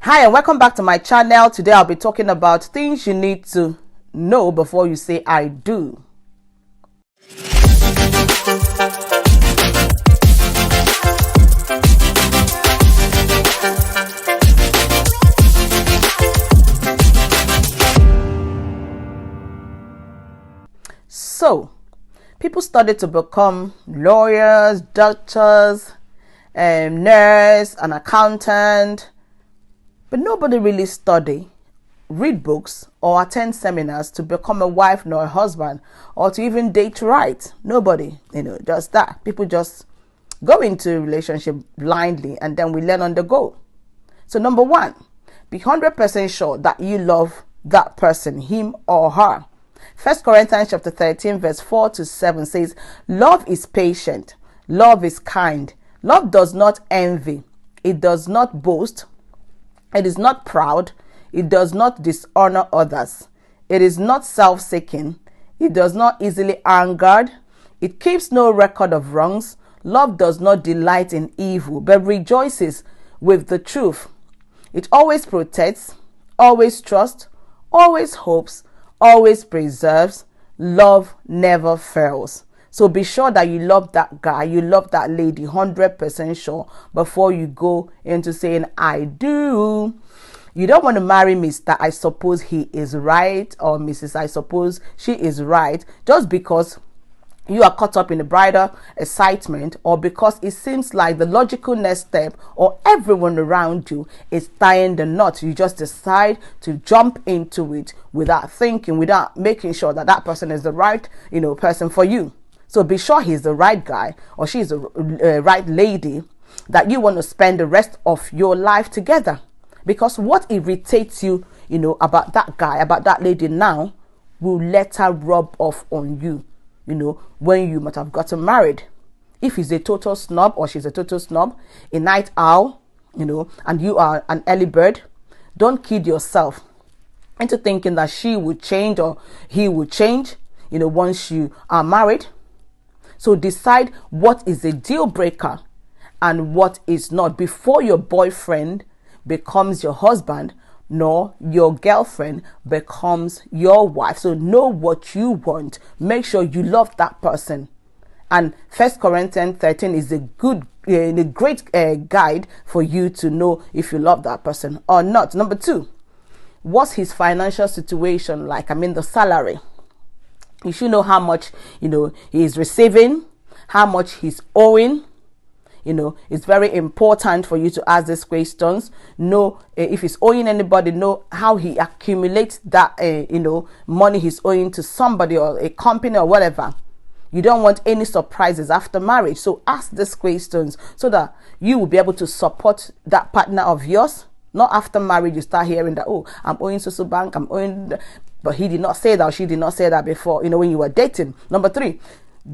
Hi and welcome back to my channel. Today I'll be talking about things you need to know before you say I do. So, people study to become lawyers, doctors, nurse, an accountant, but nobody really study, read books, or attend seminars to become a wife nor a husband, or to even date right. Nobody, does that. People just go into a relationship blindly, and then we learn on the go. So number one, be 100% sure that you love that person, him or her. 1 Corinthians chapter 13 verse 4 to 7 says, love is patient, love is kind, love does not envy, it does not boast, it is not proud, it does not dishonor others, it is not self-seeking, it does not easily angered, it keeps no record of wrongs, love does not delight in evil, but rejoices with the truth. It always protects, always trusts, always hopes, always preserves. Love never fails. So be sure that you love that guy, you love that lady, 100% sure before you go into saying I do. You don't want to marry Mr. I suppose he is right, or Mrs. I suppose she is right, just because you are caught up in the bridal excitement, or because it seems like the logical next step, or everyone around you is tying the knot. You just decide to jump into it without thinking, without making sure that that person is the right, person for you. So be sure he's the right guy, or she's the right lady that you want to spend the rest of your life together. Because what irritates you, about that guy, about that lady now, will later rub off on you. When you might have gotten married. If he's a total snob or she's a total snob, a night owl, and you are an early bird, don't kid yourself into thinking that she would change or he would change, once you are married. So decide what is a deal breaker and what is not before your boyfriend becomes your husband, nor your girlfriend becomes your wife. So know what you want. Make sure you love that person. And 1 Corinthians 13 is a great guide for you to know if you love that person or not. Number two, what's his financial situation like? The salary. You should know how much, he is receiving, how much he's owing. It's very important for you to ask these questions. Know if he's owing anybody, know how he accumulates that, money he's owing to somebody or a company or whatever. You don't want any surprises after marriage. So ask these questions so that you will be able to support that partner of yours. Not after marriage, you start hearing that, oh, I'm owing so bank, I'm owing, but he did not say that or she did not say that before, when you were dating. Number three,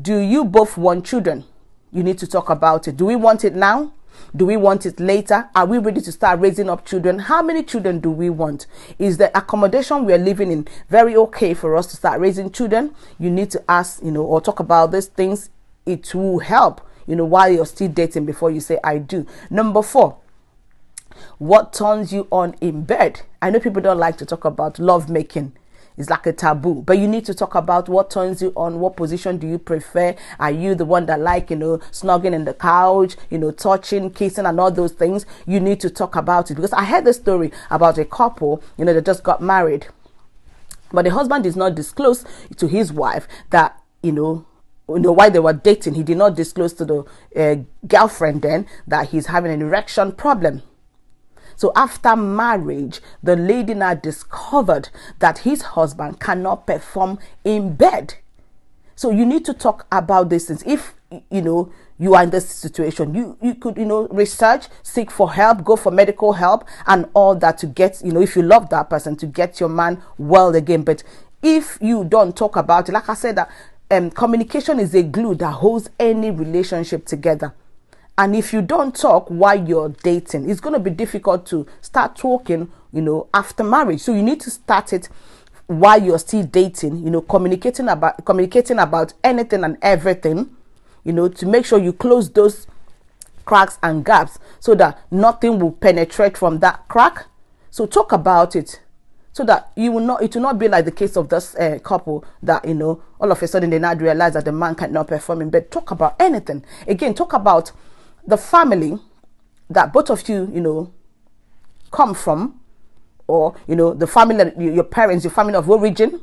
do you both want children? You need to talk about it. Do we want it now? Do we want it later? Are we ready to start raising up children? How many children do we want? Is the accommodation we are living in very okay for us to start raising children? You need to ask, or talk about these things. It will help, while you're still dating before you say I do. Number four, what turns you on in bed? I know people don't like to talk about love making. It's like a taboo, but you need to talk about what turns you on. What position do you prefer? Are you the one that snuggling in the couch, touching, kissing and all those things? You need to talk about it, because I heard the story about a couple, that just got married, but the husband did not disclose to his wife that, while they were dating, he did not disclose to the girlfriend then that he's having an erection problem. So after marriage, the lady now discovered that his husband cannot perform in bed. So you need to talk about these things. If, you are in this situation, you could, research, seek for help, go for medical help and all that to get, if you love that person, to get your man well again. But if you don't talk about it, like I said, that communication is a glue that holds any relationship together. And if you don't talk while you're dating, it's going to be difficult to start talking, after marriage. So you need to start it while you're still dating, communicating about anything and everything, to make sure you close those cracks and gaps so that nothing will penetrate from that crack So talk about it, so that it will not be like the case of this couple that, all of a sudden they now realize that the man cannot perform in bed. Talk about anything. Again, talk about the family that both of you, come from, or, the family that your parents, your family of origin.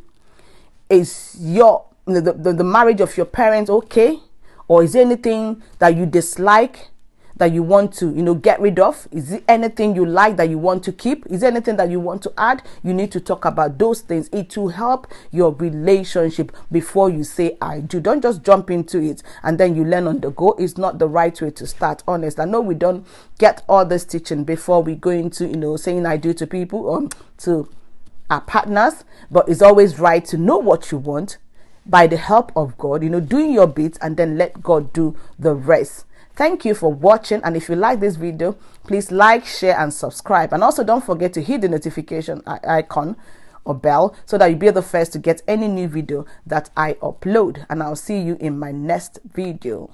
Is the marriage of your parents okay? Or is there anything that you dislike that you want to, get rid of? Is it anything you like that you want to keep? Is there anything that you want to add? You need to talk about those things. It will help your relationship before you say I do. Don't just jump into it and then you learn on the go. It's not the right way to start, honest. I know we don't get all this teaching before we go into, saying I do to people or to our partners, but it's always right to know what you want by the help of God, doing your bit, and then let God do the rest. Thank you for watching, and if you like this video, please like, share and subscribe, and also don't forget to hit the notification icon or bell so that you'll be the first to get any new video that I upload. And I'll see you in my next video.